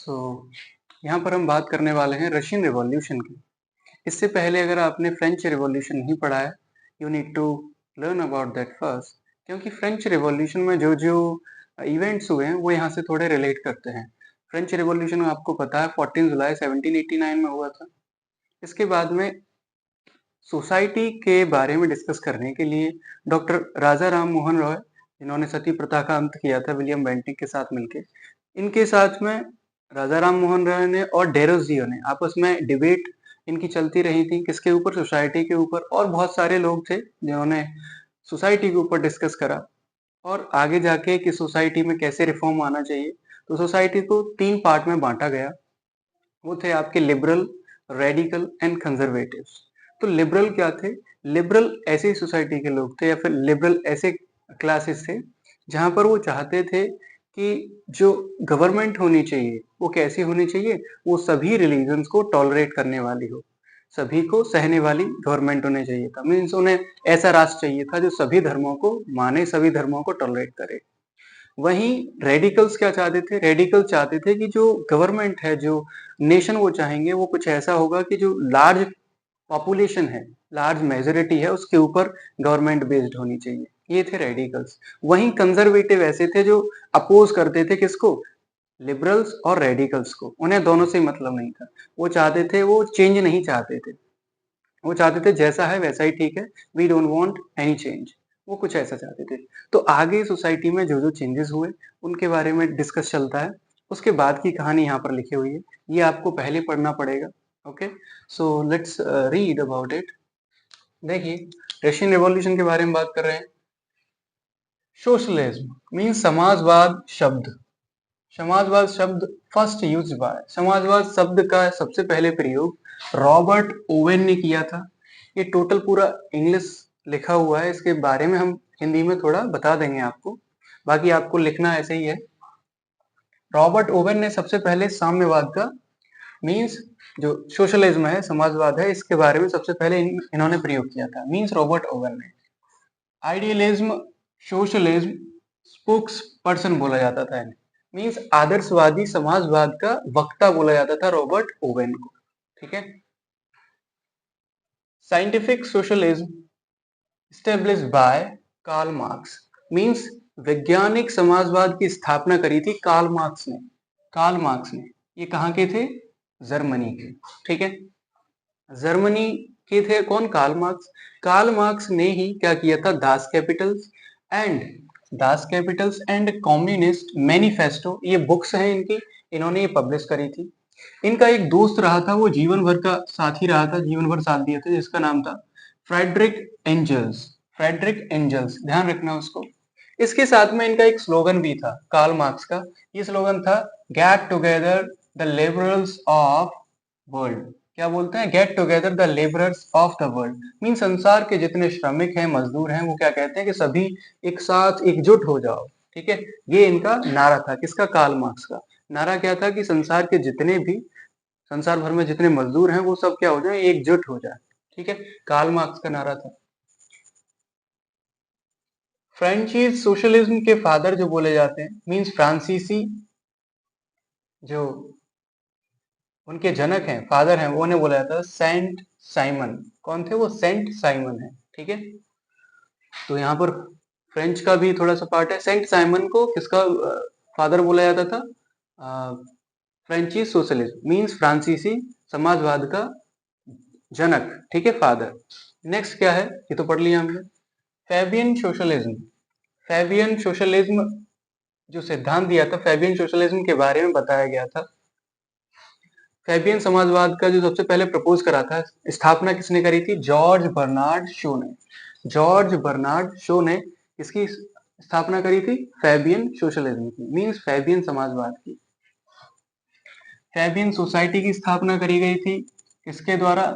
सो यहाँ पर हम बात करने वाले हैं रशियन रिवॉल्यूशन की। इससे पहले अगर आपने फ्रेंच रिवॉल्यूशन नहीं पढ़ा है, you need to learn about that first, क्योंकि फ्रेंच रिवॉल्यूशन में जो जो इवेंट्स हुए हैं वो यहाँ से थोड़े रिलेट करते हैं। फ्रेंच रिवॉल्यूशन आपको पता है 14 जुलाई 1789 में हुआ था। इसके बाद में सोसाइटी के बारे में डिस्कस करने के लिए डॉक्टर राजा राम मोहन रॉय, जिन्होंने सती प्रथा का अंत किया था विलियम बेंटिक के साथ मिलके, इनके साथ में राजा राम मोहन रॉय ने और डेरोजियो ने आपस में डिबेट इनकी चलती रही थी। किसके ऊपर? सोसाइटी के ऊपर। और बहुत सारे लोग थे जिन्होंने सोसाइटी के ऊपर डिस्कस करा और आगे जाके कि सोसाइटी में कैसे रिफॉर्म आना चाहिए। तो सोसाइटी को 3 पार्ट में बांटा गया। वो थे आपके लिबरल, रेडिकल एंड कंजर्वेटिव। तो लिबरल क्या थे? लिबरल ऐसी सोसाइटी के लोग थे या फिर लिबरल ऐसे क्लासेस थे जहां पर वो चाहते थे कि जो गवर्नमेंट होनी चाहिए वो कैसी होनी चाहिए? वो सभी रिलीजन्स को टॉलरेट करने वाली हो, सभी को सहने वाली गवर्नमेंट होनी चाहिए था। मीन्स उन्हें ऐसा राष्ट्र चाहिए था जो सभी धर्मों को माने, सभी धर्मों को टॉलरेट करे। वहीं रेडिकल्स क्या चाहते थे? रेडिकल चाहते थे कि जो गवर्नमेंट है, जो नेशन वो चाहेंगे वो कुछ ऐसा होगा कि जो लार्ज पॉपुलेशन है, लार्ज मेजोरिटी है, उसके ऊपर गवर्नमेंट बेस्ड होनी चाहिए। ये थे रेडिकल्स। वहीं कंजर्वेटिव ऐसे थे जो अपोज करते थे किसको? लिबरल्स और रेडिकल्स को। उन्हें दोनों से मतलब नहीं था। वो चाहते थे, वो चेंज नहीं चाहते थे। वो चाहते थे जैसा है वैसा ही ठीक है, we don't want any change. वो कुछ ऐसा चाहते थे। तो आगे सोसाइटी में जो जो चेंजेस हुए उनके बारे में डिस्कस चलता है। उसके बाद की कहानी यहाँ पर लिखी हुई है, ये आपको पहले पढ़ना पड़ेगा। Okay, so let's read about it. देखिए, रशियन रिवॉल्यूशन के बारे में बात कर रहे हैं। सोशलिज्म मीन्स समाजवाद शब्द। समाजवाद शब्द फर्स्ट यूज बाय, समाजवाद शब्द का सबसे पहले प्रयोग रॉबर्ट ओवेन ने किया था। ये टोटल पूरा इंग्लिश लिखा हुआ है, इसके बारे में हम हिंदी में थोड़ा बता देंगे आपको, बाकी आपको लिखना ऐसे ही है। रॉबर्ट ओवेन ने सबसे पहले साम्यवाद का, मीन्स जो सोशलिज्म है, समाजवाद है, इसके बारे में सबसे पहले इन्होंने प्रयोग किया था। मीन्स रॉबर्ट ओवेन ने। आइडियलिज्म, सोशलिज्म, स्पोक्स पर्सन बोला जाता था इन्हें। मीन्स आदर्शवादी समाजवाद का वक्ता बोला जाता था रॉबर्ट ओवेन को। ठीक है। Scientific socialism established by Karl Marx. Means वैज्ञानिक समाजवाद की स्थापना करी थी कार्ल मार्क्स ने। कार्ल मार्क्स ने। ये कहाँ के थे? जर्मनी के। ठीक है। जर्मनी के थे कौन? Karl Marx. कार्ल मार्क्स ने ही क्या किया था? And Das Capitals and communist manifesto, ये बुक्स हैं इनकी, इन्होंने ये पब्लिश करी थी। इनका एक दोस्त रहा था, वो जीवन भर का साथी रहा था, जीवन भर साथ दिया था, जिसका नाम था फ्रेडरिक एंजल्स। फ्रेडरिक एंजल्स, ध्यान रखना उसको। इसके साथ में इनका एक स्लोगन भी था कार्ल मार्क्स का। ये स्लोगन था get together the liberals of world. क्या बोलते हैं? Get together the labourers of the world. Mean संसार के जितने श्रमिक हैं, मजदूर हैं, वो क्या कहते हैं कि सभी एक साथ एकजुट हो जाओ। ठीक है। ये इनका नारा था। किसका? कार्ल मार्क्स का। नारा क्या था कि संसार के जितने भी, संसार भर में जितने मजदूर हैं वो सब क्या हो जाए? एकजुट हो जाए। ठीक है। कार्ल मार्क्स का नारा था। फ्रेंचीज सोशलिज्म के फादर जो बोले जाते हैं, मीन्स फ्रांसीसी जो उनके जनक हैं, फादर हैं, वो उन्हें बोला जाता है सेंट साइमन। कौन थे वो? सेंट साइमन है। ठीक है। तो यहाँ पर फ्रेंच का भी थोड़ा सा पार्ट है। सेंट साइमन को किसका फादर बोला जाता था? फ्रेंची सोशलिज्म मीन्स फ्रांसीसी समाजवाद का जनक। ठीक है, फादर। नेक्स्ट क्या है? ये तो पढ़ लिया हमने। Fabian socialism. फैबियन सोशलिज्म जो सिद्धांत दिया था, फैबियन सोशलिज्म के बारे में बताया गया था। फैबियन समाजवाद का जो सबसे पहले प्रपोज करा था, स्थापना किसने करी थी? जॉर्ज बर्नार्ड शो ने। जॉर्ज बर्नार्ड शो ने इसकी स्थापना करी थी फैबियन सोशलिज्म की, मींस फैबियन समाजवाद की। फैबियन सोसाइटी की स्थापना करी गई थी किसके द्वारा?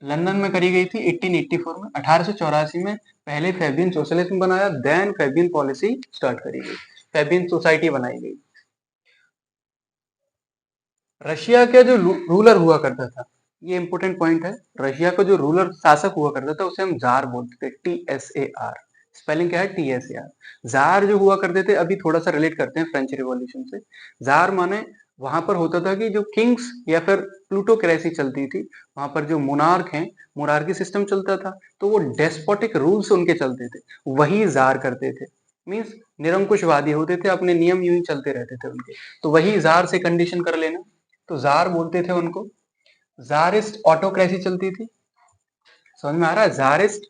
लंदन में करी गई थी 1884 में। 1884 में पहले फैबियन सोशलिज्म बनाया, देन फैबियन पॉलिसी स्टार्ट करी गई, फैबियन सोसाइटी बनाई गई। रशिया का जो रूलर हुआ करता था, ये इंपॉर्टेंट पॉइंट है, रशिया का जो रूलर शासक हुआ करता था उसे हम जार बोलते थे, TSAR। स्पेलिंग क्या है, TSAR। जार जो हुआ करते थे, अभी थोड़ा सा रिलेट करते हैं फ्रेंच रिवॉल्यूशन से। जार माने वहां पर होता था कि जो किंग्स या फिर प्लूटोक्रेसी चलती थी, वहां पर जो मोनार्क हैं, मोनार्की सिस्टम चलता था, तो वो डेस्पोटिक रूल्स उनके चलते थे, वही जार करते थे। मीन्स निरंकुशवादी होते थे, अपने नियम यूं ही चलते रहते थे उनके, तो वही जार से कंडीशन कर लेना, तो जार बोलते थे उनको। जारिस्ट ऑटोक्रेसी चलती थी, समझ में आ रहा है, जारिस्ट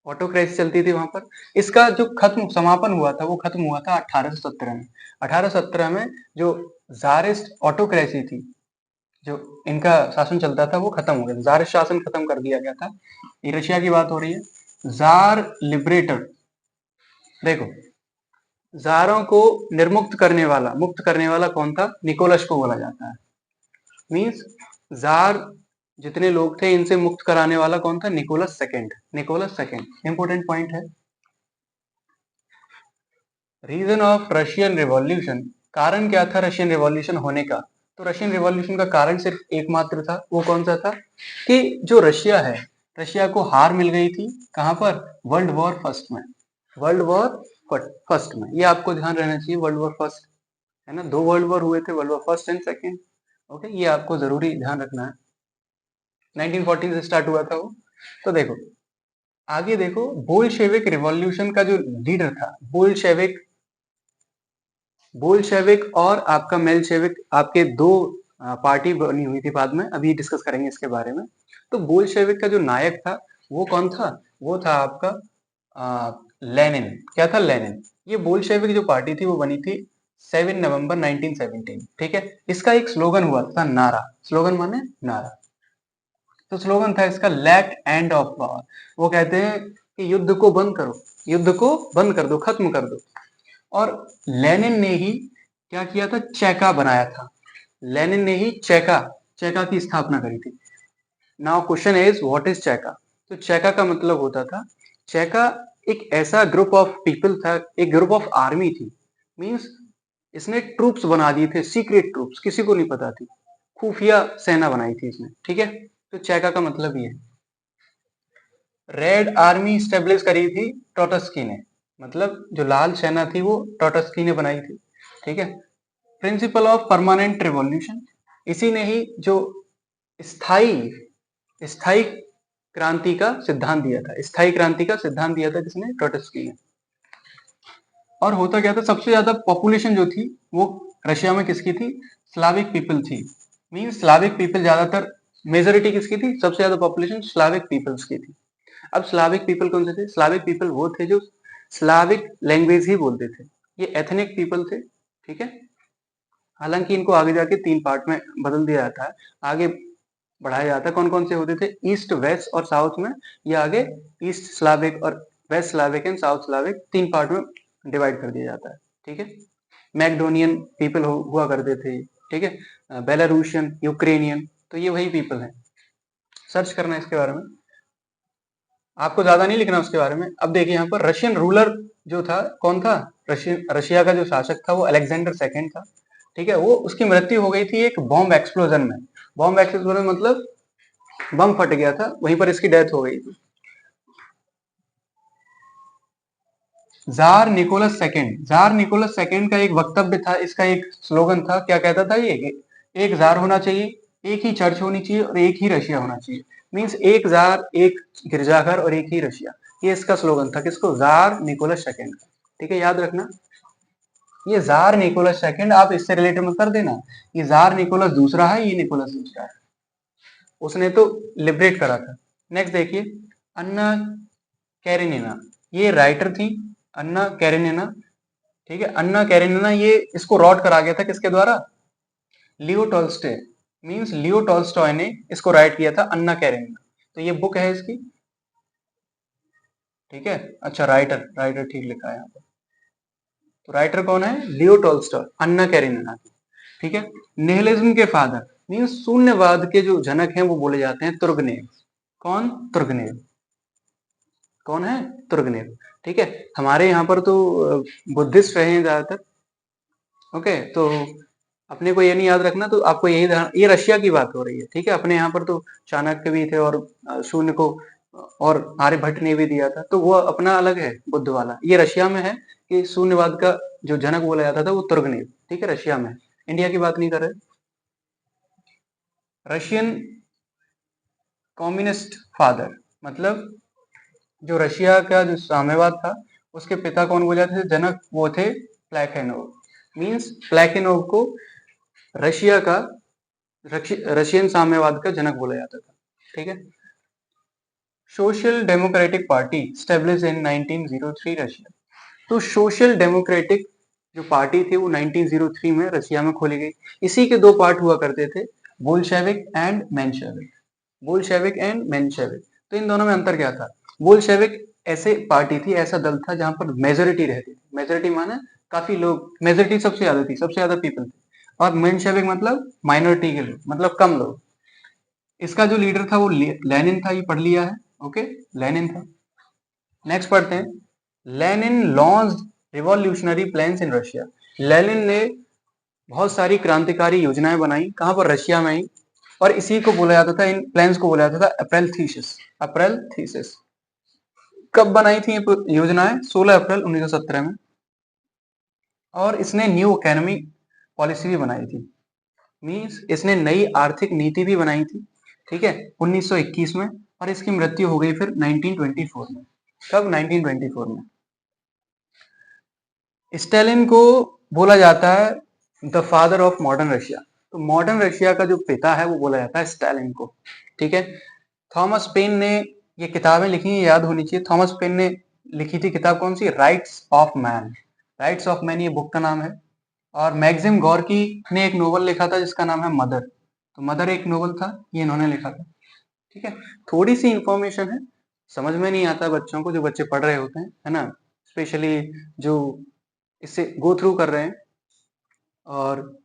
ऑटोक्रेसी चलती थी वहां पर। इसका जो खत्म समापन हुआ था, वो खत्म हुआ था 1817 में। 1817 में जो जारिस्ट ऑटोक्रेसी थी, जो इनका शासन चलता था, वो खत्म हो गया, जारिस्ट शासन खत्म कर दिया गया था। ये रशिया की बात हो रही है। जार लिबरेटर, देखो जारों को निर्मुक्त करने वाला, मुक्त करने वाला कौन था, निकोलस को बोला जाता है। मीन्स जार जितने लोग थे, इनसे मुक्त कराने वाला कौन था, Nicholas second. Nicholas second important point है। रीजन ऑफ रशियन रिवॉल्यूशन, कारण क्या था रशियन रिवॉल्यूशन होने का, तो रशियन रिवॉल्यूशन का कारण सिर्फ एकमात्र था, वो कौन सा था, कि जो रशिया है, रशिया को हार मिल गई थी, कहां पर, वर्ल्ड वॉर फर्स्ट में। वर्ल्ड वॉर फर्स्ट में, ये आपको ध्यान रहना चाहिए, वर्ल्ड वॉर फर्स्ट है ना, 2 वर्ल्ड वॉर हुए थे, world war first and second. Okay, ये आपको जरूरी ध्यान रखना है। 1914 से स्टार्ट हुआ था वो। तो देखो आगे देखो, बोल्शेविक रिवॉल्यूशन का जो लीडर था, बोल्शेविक, बोल्शेविक और आपका मेल्शेविक, आपके दो पार्टी बनी हुई थी बाद में, अभी डिस्कस करेंगे इसके बारे में। तो बोल्शेविक का जो नायक था, वो कौन था, वो था आपका लेनिन। क्या था, लेनिन। ये बोल्शेविक जो पार्टी थी, वो बनी थी 7 नवंबर 1917, ठीक है। इसका एक स्लोगन हुआ था, नारा, स्लोगन माने नारा। तो स्लोगन था इसका, लेट एंड ऑफ वॉर। वो कहते हैं कि युद्ध को बंद करो, युद्ध को बंद कर दो, खत्म कर दो। और लेनिन ने ही क्या किया था, चेका बनाया था। लेनिन ने ही चेका, चेका की स्थापना करी थी। Now question is what is Cheka. तो चेका का मतलब होता था, चेका एक ऐसा ग्रुप ऑफ पीपल था, एक ग्रुप ऑफ आर्मी थी। मींस इसने ट्रूप्स बना दिए थे, सीक्रेट ट्रूप्स, किसी को नहीं पता थी, खुफिया सेना बनाई थी इसने, ठीक है। तो चेका का मतलब ये है। रेड आर्मी स्टेब्लिश करी थी टोटस्की ने, मतलब जो लाल सेना थी वो टोटस्की ने बनाई थी, ठीक है। प्रिंसिपल ऑफ परमानेंट रिवॉल्यूशन, इसी ने ही जो स्थाई स्थाई क्रांति का सिद्धांत दिया था, स्थाई क्रांति का सिद्धांत दिया था किसने, टोटस्की ने। और होता क्या था, सबसे ज्यादा पॉपुलेशन जो थी वो रशिया में किसकी थी, स्लाविक पीपल थी। मीन स्लाविक पीपल ज्यादातर, मेजोरिटी किसकी थी, सबसे ज्यादा पॉपुलेशन स्लाविक पीपल्स की थी। अब स्लाविक पीपल कौन से थे, स्लाविक पीपल वो थे जो स्लाविक लैंग्वेज ही बोलते थे, ये एथनिक पीपल थे, ठीक है। हालांकि इनको आगे जाके 3 पार्ट में बदल दिया जाता है, आगे बढ़ाया जाता है। कौन कौन से होते थे, ईस्ट, वेस्ट और साउथ में, ये आगे ईस्ट स्लाविक और west Slavic and south Slavic 3 part में डिवाइड कर दिया जाता है, ठीक है। मैकडोनियन पीपल हुआ करते थे, ठीक है, बेलारूशियन, यूक्रेनियन, तो ये वही पीपल है। सर्च करना इसके बारे में, आपको ज्यादा नहीं लिखना उसके बारे में। अब देखिए यहाँ पर रशियन रूलर जो था, कौन था, रशिया का जो शासक था वो अलेक्जेंडर सेकेंड था, ठीक है। वो, उसकी मृत्यु हो गई थी एक बॉम्ब एक्सप्लोजन में। बॉम्ब एक्सप्लोजन मतलब बम फट गया था, वहीं पर इसकी डेथ हो गई थी। Tsar Nicholas second, tsar Nicholas second का एक वक्तव्य था, इसका एक स्लोगन था, क्या कहता था ये, एक जार होना चाहिए, एक ही चर्च होनी चाहिए और एक ही रशिया होना चाहिए। मींस एक जार, एक गिरजाघर और एक ही रशिया, ये इसका स्लोगन था, किसको, जार निकोलस सेकेंड का, ठीक है। याद रखना, ये जार निकोलस सेकेंड, आप इससे रिलेटेड मत कर देना, ये जार निकोलस दूसरा है, ये निकोलस दूसरा है, उसने तो लिबरेट करा था। नेक्स्ट देखिए, अन्ना कैरेनिना, ये राइटर थी, अन्ना कैरेनिना, ठीक है। अन्ना कैरेनिना, ये इसको रॉट करा गया था किसके द्वारा, लियो टॉल्स्टे। मींस लियो टॉल्स्टॉय ने इसको राइट किया था, अन्ना कैरेनिना। तो ये बुक है इसकी, ठीक है। अच्छा, राइटर, राइटर ठीक लिखा है यहाँ पर। तो राइटर कौन है, लियो टॉल्स्टॉय, अन्ना कैरेनिना, ठीक है। निहिलिज्म के फादर, मींस शून्यवाद के जो जनक हैं वो बोले जाते हैं तुर्गनेव। कौन, तुर्गनेव। कौन है, तुर्गनेव, ठीक है। हमारे यहाँ पर तो बुद्धिस्ट रहे हैं ज्यादातर, ओके। तो अपने को ये नहीं याद रखना, तो आपको यही, ये रशिया की बात हो रही है, ठीक है। अपने यहाँ पर तो चाणक्य भी थे और शून्य को और आर्यभट्ट ने भी दिया था, तो वो अपना अलग है बुद्ध वाला। ये रशिया में है कि शून्यवाद का जो जनक बोला जाता था वो तुर्गनेव, ठीक है, रशिया में। इंडिया की बात नहीं कर रहे। रशियन कम्युनिस्ट फादर, मतलब जो रशिया का जो साम्यवाद था उसके पिता कौन बोले जाते थे, जनक वो थे प्लेखेनोव। मींस प्लेखेनोव को रशिया का रशियन साम्यवाद का जनक बोला जाता था, ठीक है। Social democratic party establish in 1903 Russia. तो सोशल डेमोक्रेटिक जो पार्टी थी वो 1903 में रशिया में खोली गई। इसी के दो पार्ट हुआ करते थे, Bolshevik and Menshevik. Bolshevik and Menshevik, तो इन दोनों में अंतर क्या था? बोल्शेविक ऐसे पार्टी थी, ऐसा दल था जहां पर मेजोरिटी रहती थी। मेजोरिटी माने काफी लोग, मेजोरिटी सबसे ज्यादा थी, सबसे ज्यादा पीपल थे। और मेंशेविक मतलब माइनॉरिटी के लोग, मतलब कम लोग। इसका जो लीडर था वो लेनिन था, ये पढ़ लिया है, ओके, लेनिन था। नेक्स्ट पढ़ते हैं, Lenin launched revolutionary plans in Russia. Lenin ने बहुत सारी क्रांतिकारी योजनाएं बनाई, कहां पर? रशिया में ही। और इसी को बोला जाता था, इन प्लान्स को बोला जाता था अप्रैल थीसिस। अप्रैल थीसिस कब बनाई थी ये योजनाएं? 16 अप्रैल 1917 में। और इसने न्यू इकोनॉमिक पॉलिसी भी बनाई थी, मींस इसने नई आर्थिक नीति भी बनाई थी, ठीक है, 1921 में। और इसकी मृत्यु हो गई फिर 1924 में। कब? 1924 में। स्टालिन को बोला जाता है the father of modern Russia. तो मॉडर्न रशिया का जो पिता है वो बोला जाता है स्टालिन को, ठीक है। थॉमस पेन ने ये किताबें लिखी, ये याद होनी चाहिए। थॉमस पेन ने लिखी थी किताब कौन सी? Rights of man. Rights of man ये बुक का नाम है। और मैक्सिम गोर्की ने एक नोवेल लिखा था जिसका नाम है मदर। तो मदर एक नोवेल था, ये इन्होंने लिखा था, ठीक है। थोड़ी सी इंफॉर्मेशन है, समझ में नहीं आता बच्चों को, जो बच्चे पढ़ रहे होते हैं, है ना, स्पेशली जो इससे गो थ्रू कर रहे हैं। और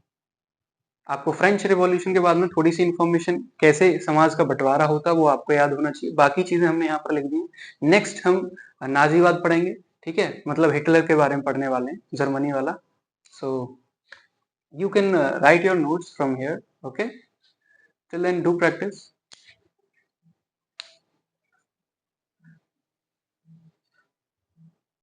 आपको फ्रेंच रिवॉल्यूशन के बाद में थोड़ी सी इंफॉर्मेशन कैसे समाज का बंटवारा होता है वो आपको याद होना चाहिए। बाकी चीजें हमने यहाँ पर लिख दी। नेक्स्ट हम नाजीवाद पढ़ेंगे, ठीक है, मतलब हिटलर के बारे में पढ़ने वाले हैं, जर्मनी वाला। सो you can write your notes from here, okay, till then do practice.